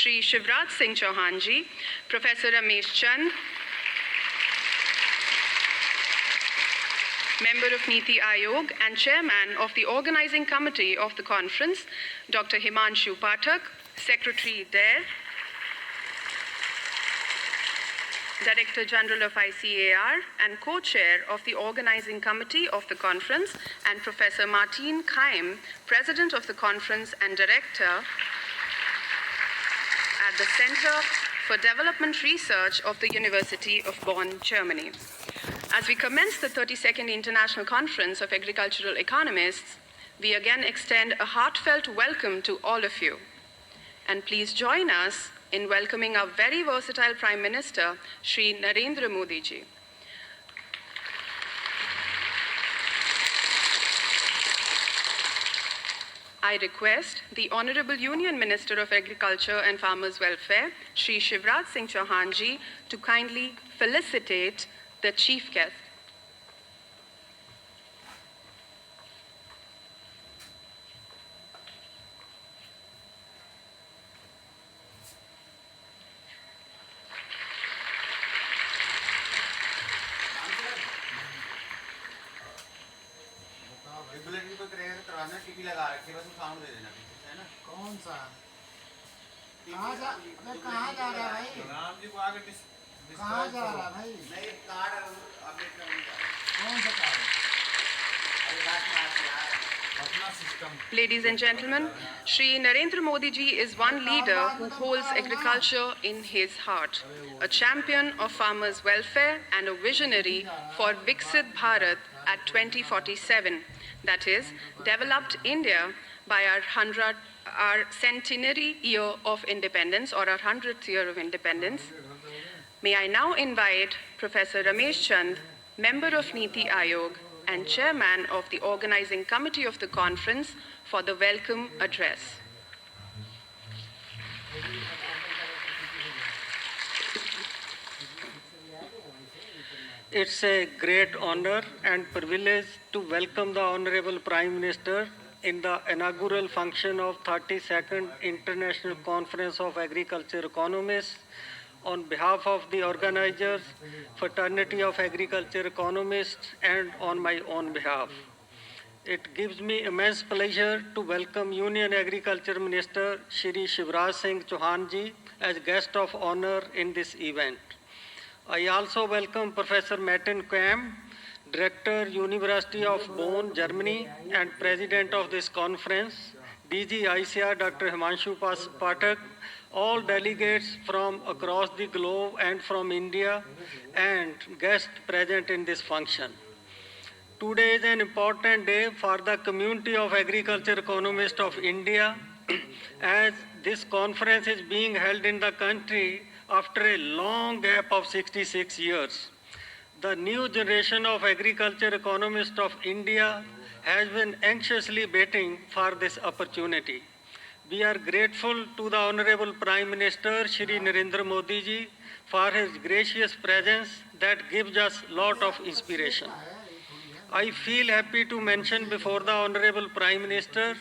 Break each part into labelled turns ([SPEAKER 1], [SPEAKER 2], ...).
[SPEAKER 1] Shri Shivraj Singh Chauhan ji, Professor Ramesh Chand, Member of Niti Aayog and Chairman of the Organizing Committee of the Conference, Dr. Himanshu Pathak, Secretary there, Director General of ICAR and Co-Chair of the Organizing Committee of the Conference, and Professor Martin Kaim, President of the Conference and Director at the Center for Development Research of the University of Bonn, Germany. As we commence the 32nd International Conference of Agricultural Economists, we again extend a heartfelt welcome to all of you. And please join us in welcoming our very versatile Prime Minister, Shri Narendra Modi ji. I request the Honorable Union Minister of Agriculture and Farmers Welfare, Shri Shivraj Singh Chauhan ji, to kindly felicitate the chief guest.
[SPEAKER 2] TV लगा रखी है, बस sound दे देना, है ना?
[SPEAKER 3] कौन सा? कहाँ जा रहा है भाई?
[SPEAKER 2] राम जी को आगे
[SPEAKER 3] कहाँ जा रहा है भाई?
[SPEAKER 2] नहीं, कार्ड अपडेट करने जा रहा है।
[SPEAKER 3] कौन सा कार्ड?
[SPEAKER 2] अरे बात में आती है अपना system.
[SPEAKER 1] Ladies and gentlemen, Shri Narendra Modi ji is one leader who holds agriculture in his heart, a champion of farmers' welfare and a visionary for Viksit Bharat at 2047. That is, developed India by our centenary year of independence, or our 100th year of independence. May I now invite Professor Ramesh Chand, Member of Niti Aayog and Chairman of the Organizing Committee of the Conference, for the welcome address.
[SPEAKER 4] It's a great honor and privilege to welcome the Honorable Prime Minister in the inaugural function of 32nd International Conference of Agriculture Economists. On behalf of the organizers, Fraternity of Agriculture Economists, and on my own behalf, it gives me immense pleasure to welcome Union Agriculture Minister Shri Shivraj Singh Chauhan ji as guest of honor in this event. I also welcome Professor Martin Kaim, Director, University of Bonn, Germany, and President of this conference, DG ICAR Dr. Himanshu Pathak, all delegates from across the globe and from India, and guests present in this function. Today is an important day for the community of agriculture economists of India, as this conference is being held in the country after a long gap of 66 years. The new generation of agriculture economists of India has been anxiously waiting for this opportunity. We are grateful to the Honorable Prime Minister Shri Narendra Modi ji for his gracious presence that gives us a lot of inspiration. I feel happy to mention before the Honorable Prime Minister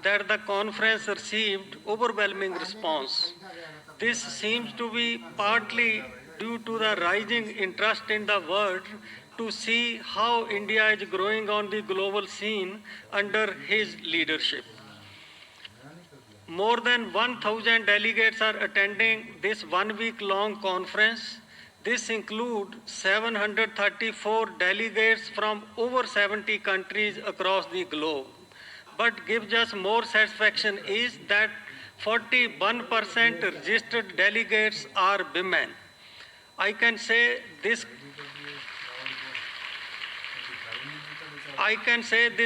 [SPEAKER 4] that the conference received overwhelming response. This seems to be partly due to the rising interest in the world to see how India is growing on the global scene under his leadership. More than 1,000 delegates are attending this one-week-long conference. This includes 734 delegates from over 70 countries across the globe. But gives us more satisfaction is that 41% registered delegates are women. I can say this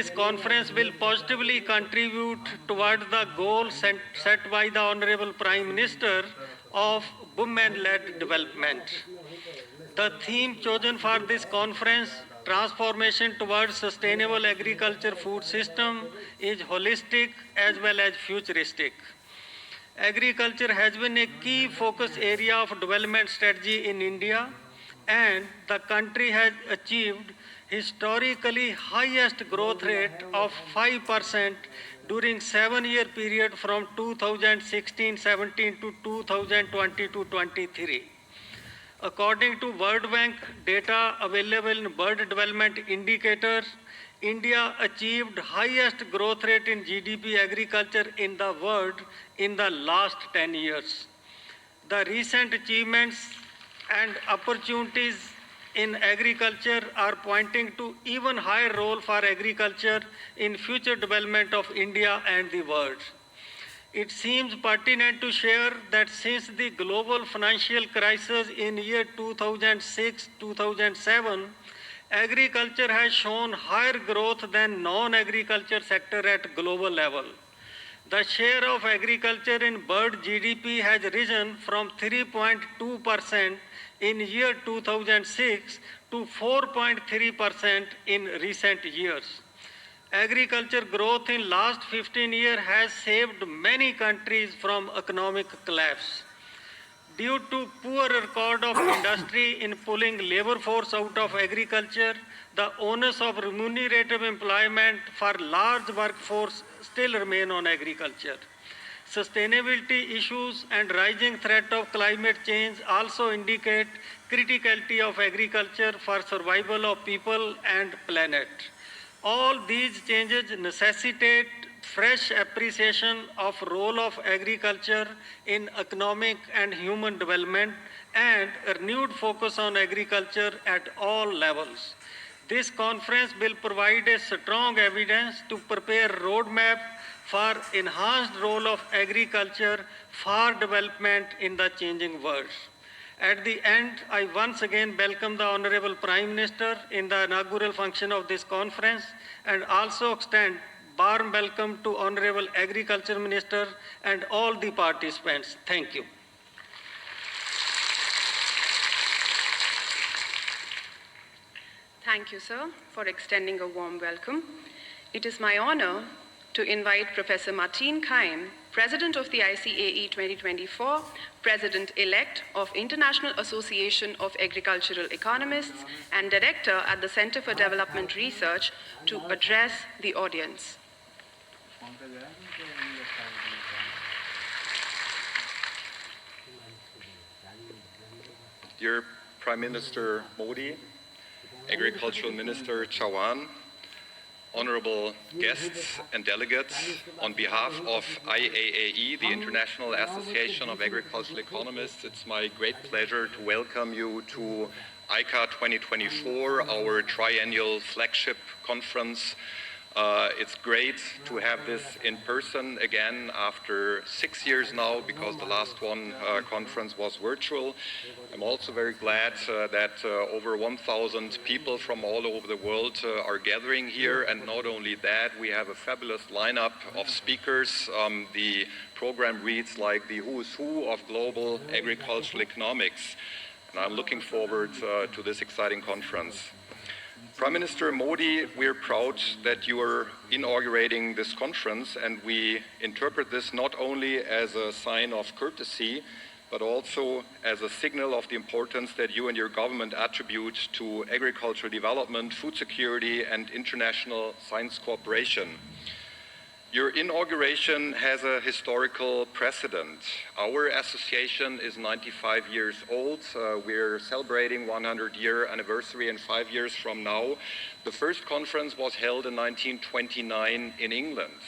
[SPEAKER 4] conference will positively contribute towards the goal set by the Honorable Prime Minister of women-led development. The theme chosen for this conference, Transformation Towards Sustainable Agriculture Food System, is holistic as well as futuristic. Agriculture has been a key focus area of development strategy in India, and the country has achieved historically highest growth rate of 5% during 7-year period from 2016-17 to 2020-23. According to World Bank data available in Bird Development Indicators, India achieved highest growth rate in GDP agriculture in the world in the last 10 years. The recent achievements and opportunities in agriculture are pointing to even higher role for agriculture in future development of India and the world. It seems pertinent to share that since the global financial crisis in year 2006-2007, agriculture has shown higher growth than non-agriculture sector at global level. The share of agriculture in bird GDP has risen from 3.2% in year 2006 to 4.3% in recent years. Agriculture growth in last 15 years has saved many countries from economic collapse. Due to poor record of industry in pulling labor force out of agriculture, the onus of remunerative employment for large workforce still remain on agriculture. Sustainability issues and rising threat of climate change also indicate criticality of agriculture for survival of people and planet. All these changes necessitate fresh appreciation of role of agriculture in economic and human development and a renewed focus on agriculture at all levels. This conference will provide a strong evidence to prepare a roadmap for enhanced role of agriculture for development in the changing world. At the end, I once again welcome the Honorable Prime Minister in the inaugural function of this conference and also extend warm welcome to Honorable Agriculture Minister and all the participants. Thank you.
[SPEAKER 1] Thank you, sir, for extending a warm welcome. It is my honor to invite Professor Martin Keim, President of the ICAE 2024, President-elect of International Association of Agricultural Economists, and Director at the Center for Development Research, to address the audience.
[SPEAKER 5] Dear Prime Minister Modi, Agricultural Minister Chauhan, honorable guests and delegates, on behalf of IAAE, the International Association of Agricultural Economists, it's my great pleasure to welcome you to ICA 2024, our triennial flagship conference. It's great to have this in person again after 6 years now, because the last one conference was virtual. I'm also very glad that over 1,000 people from all over the world are gathering here, and not only that, we have a fabulous lineup of speakers. The program reads like the who's who of global agricultural economics, and I'm looking forward to this exciting conference. Prime Minister Modi, we're proud that you are inaugurating this conference, and we interpret this not only as a sign of courtesy, but also as a signal of the importance that you and your government attribute to agricultural development, food security, and international science cooperation. Your inauguration has a historical precedent. Our association is 95 years old. We're celebrating 100-year anniversary in 5 years from now. The first conference was held in 1929 in England.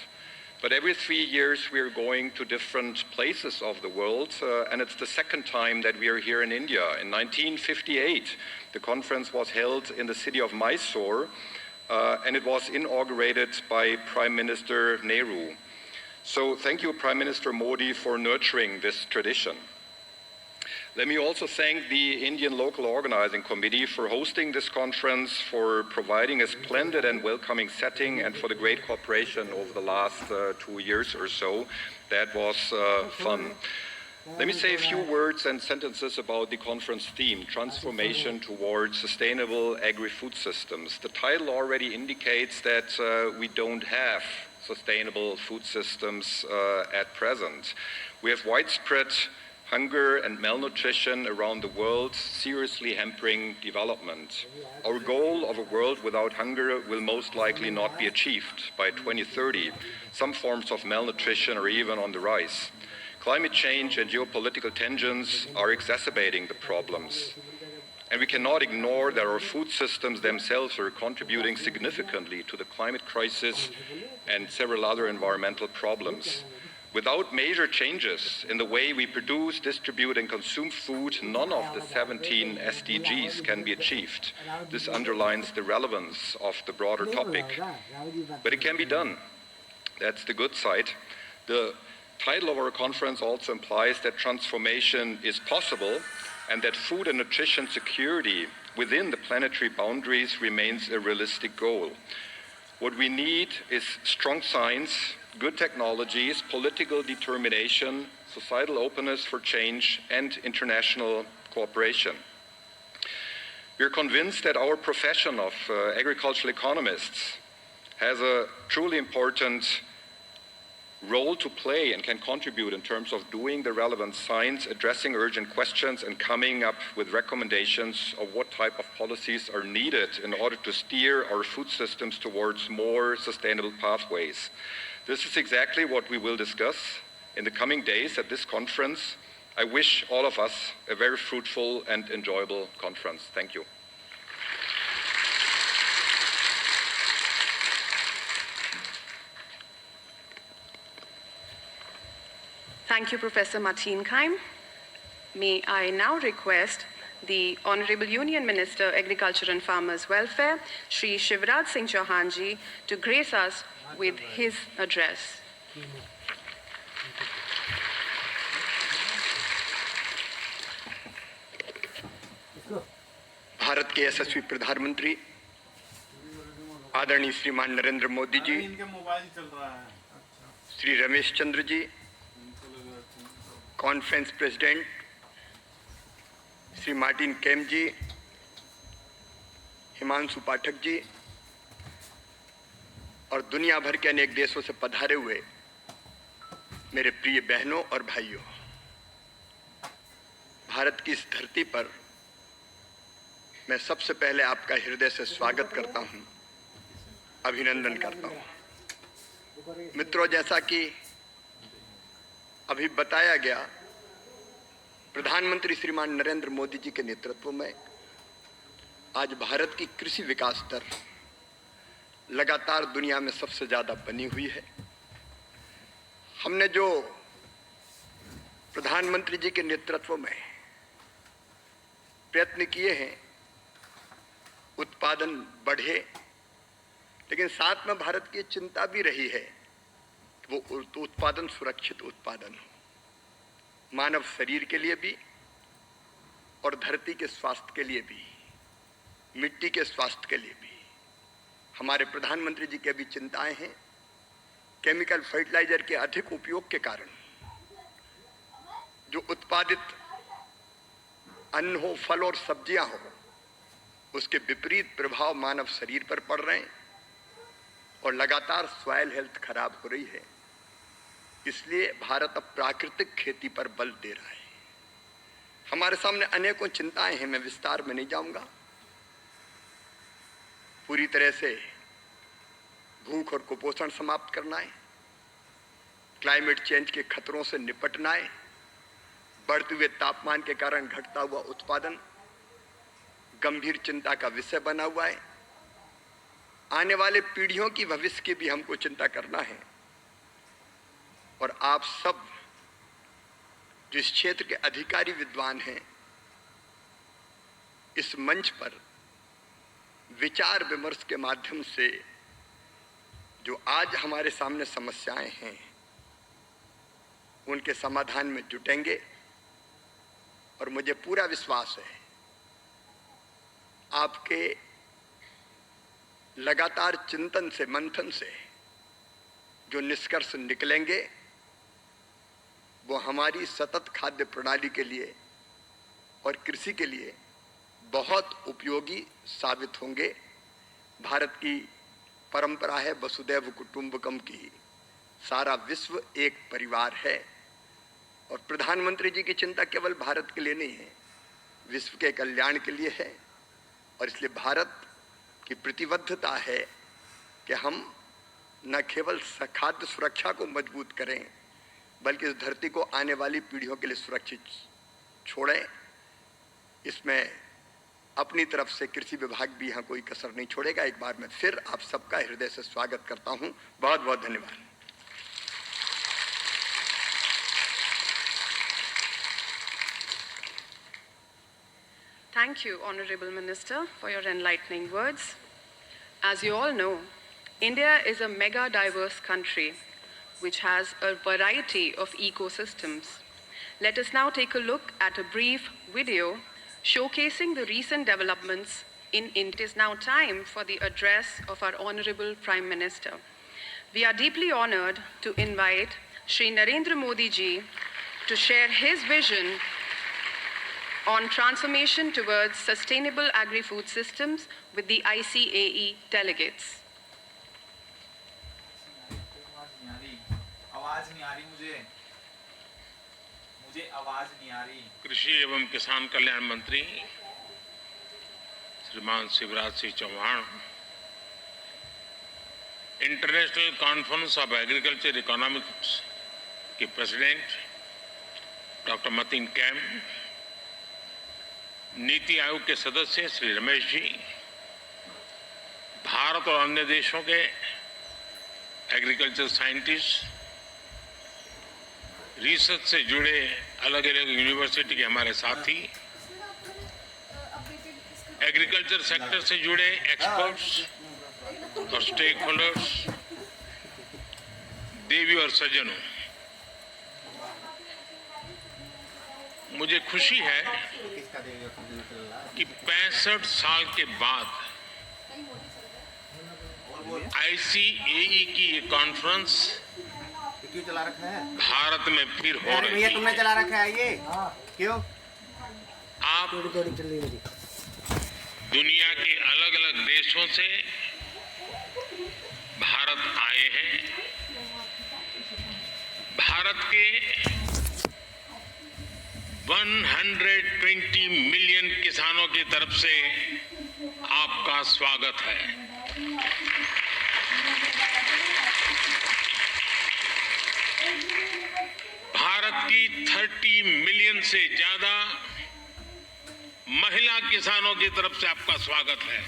[SPEAKER 5] But every 3 years we're going to different places of the world, and it's the second time that we are here in India. In 1958, the conference was held in the city of Mysore, and it was inaugurated by Prime Minister Nehru. So thank you, Prime Minister Modi, for nurturing this tradition. Let me also thank the Indian Local Organizing Committee for hosting this conference, for providing a splendid and welcoming setting, and for the great cooperation over the last 2 years or so. That was fun. Let me say a few words and sentences about the conference theme, Transformation Towards Sustainable Agri-Food Systems. The title already indicates that we don't have sustainable food systems at present. We have widespread hunger and malnutrition around the world seriously hampering development. Our goal of a world without hunger will most likely not be achieved by 2030. Some forms of malnutrition are even on the rise. Climate change and geopolitical tensions are exacerbating the problems. And we cannot ignore that our food systems themselves are contributing significantly to the climate crisis and several other environmental problems. Without major changes in the way we produce, distribute, and consume food, none of the 17 SDGs can be achieved. This underlines the relevance of the broader topic. But it can be done. That's the good side. The title of our conference also implies that transformation is possible and that food and nutrition security within the planetary boundaries remains a realistic goal. What we need is strong science, good technologies, political determination, societal openness for change, and international cooperation. We are convinced that our profession of agricultural economists has a truly important role to play and can contribute in terms of doing the relevant science, addressing urgent questions, and coming up with recommendations of what type of policies are needed in order to steer our food systems towards more sustainable pathways. This is exactly what we will discuss in the coming days at this conference. I wish all of us a very fruitful and enjoyable conference. Thank you.
[SPEAKER 1] Thank you, Professor Martin Keim. May I now request the Honorable Union Minister, Agriculture and Farmers Welfare, Shri Shivraj Singh Chauhan ji, to grace us with his address.
[SPEAKER 6] Bharat के यशस्वी प्रधानमंत्री आदरणीय श्रीमान नरेंद्र मोदी जी,
[SPEAKER 2] इनके mobile चल रहा है।
[SPEAKER 6] Shri Ramesh Chandra ji, conference president Shri Martin केम जी, हिमांशु पाठक जी और दुनिया भर के अनेक देशों से पधारे हुए मेरे प्रिय बहनों और भाइयों, भारत की इस धरती पर मैं सबसे पहले आपका हृदय से स्वागत करता हूं, अभिनंदन करता हूं। मित्रों, जैसा कि अभी बताया गया, प्रधानमंत्री श्रीमान नरेंद्र मोदी जी के नेतृत्व में आज भारत की कृषि विकास दर लगातार दुनिया में सबसे ज्यादा बनी हुई है। हमने जो प्रधानमंत्री जी के नेतृत्व में प्रयत्न किए हैं, उत्पादन बढ़े, लेकिन साथ में भारत की चिंता भी रही है वो उत्पादन सुरक्षित उत्पादन हो, मानव शरीर के लिए भी और धरती के स्वास्थ्य के लिए भी, मिट्टी के स्वास्थ्य के लिए भी। हमारे प्रधानमंत्री जी की भी चिंताएं हैं। केमिकल फर्टिलाइजर के अधिक उपयोग के कारण जो उत्पादित अन्न हो, फल और सब्जियां हो, उसके विपरीत प्रभाव मानव शरीर पर पड़ रहे हैं और लगातार सॉइल हेल्थ खराब हो रही है। इसलिए भारत अब प्राकृतिक खेती पर बल दे रहा है। हमारे सामने अनेकों चिंताएं हैं, मैं विस्तार में नहीं जाऊंगा। पूरी तरह से भूख और कुपोषण समाप्त करना है, क्लाइमेट चेंज के खतरों से निपटना है, बढ़ते हुए तापमान के कारण घटता हुआ उत्पादन गंभीर चिंता का विषय बना हुआ है। आने वाले पीढ़ियों की भविष्य की भी हमको चिंता करना है। और आप सब जो इस क्षेत्र के अधिकारी विद्वान हैं, इस मंच पर विचार विमर्श के माध्यम से जो आज हमारे सामने समस्याएं हैं, उनके समाधान में जुटेंगे। और मुझे पूरा विश्वास है आपके लगातार चिंतन से, मंथन से जो निष्कर्ष निकलेंगे वो हमारी सतत खाद्य प्रणाली के लिए और कृषि के लिए बहुत उपयोगी साबित होंगे। भारत की परंपरा है वसुदैव कुटुंबकम की, सारा विश्व एक परिवार है। और प्रधानमंत्री जी की चिंता केवल भारत के लिए नहीं है, विश्व के कल्याण के लिए है। और इसलिए भारत की प्रतिबद्धता है कि हम न केवल खाद्य सुरक्षा को मजबूत करें, बल्कि इस धरती को आने वाली पीढ़ियों के लिए सुरक्षित छोड़ें। इसमें अपनी तरफ से कृषि विभाग भी यहाँ कोई कसर नहीं छोड़ेगा। एक बार मैं फिर आप सबका हृदय से स्वागत करता हूँ। बहुत बहुत धन्यवाद।
[SPEAKER 1] Thank you, Honorable Minister, for your enlightening words. As you all know, India is a mega diverse country which has a variety of ecosystems. Let us now take a look at a brief video showcasing the recent developments in India. It is now time for the address of our Honorable Prime Minister. We are deeply honored to invite Shri Narendra Modi ji to share his vision on transformation towards sustainable agri-food systems with the ICAE delegates.
[SPEAKER 2] आवाज नहीं आ रही मुझे आवाज नहीं आ रही।
[SPEAKER 7] कृषि एवं किसान कल्याण मंत्री श्रीमान Shivraj Singh Chouhan, international conference of agriculture economics के president doctor Matin Qaim, NITI Aayog के सदस्य श्री रमेश जी, भारत और अन्य देशों के एग्रीकल्चर साइंटिस्ट, रिसर्च से जुड़े अलग अलग यूनिवर्सिटी के हमारे साथी, एग्रीकल्चर सेक्टर से जुड़े एक्सपर्ट्स और स्टेक होल्डर्स, देवी और सज्जनों, मुझे खुशी है कि 65 साल के बाद ICAE की ये कॉन्फ्रेंस
[SPEAKER 2] क्यों चला रखा है?
[SPEAKER 7] भारत में फिर हो रही
[SPEAKER 2] भैया तुमने
[SPEAKER 7] है।
[SPEAKER 2] चला रखा है ये? क्यों?
[SPEAKER 7] आप दुनिया के अलग अलग देशों से भारत आए हैं। भारत के 120 मिलियन किसानों की तरफ से आपका स्वागत है। भारत की 30 मिलियन से ज्यादा महिला किसानों की तरफ से आपका स्वागत है।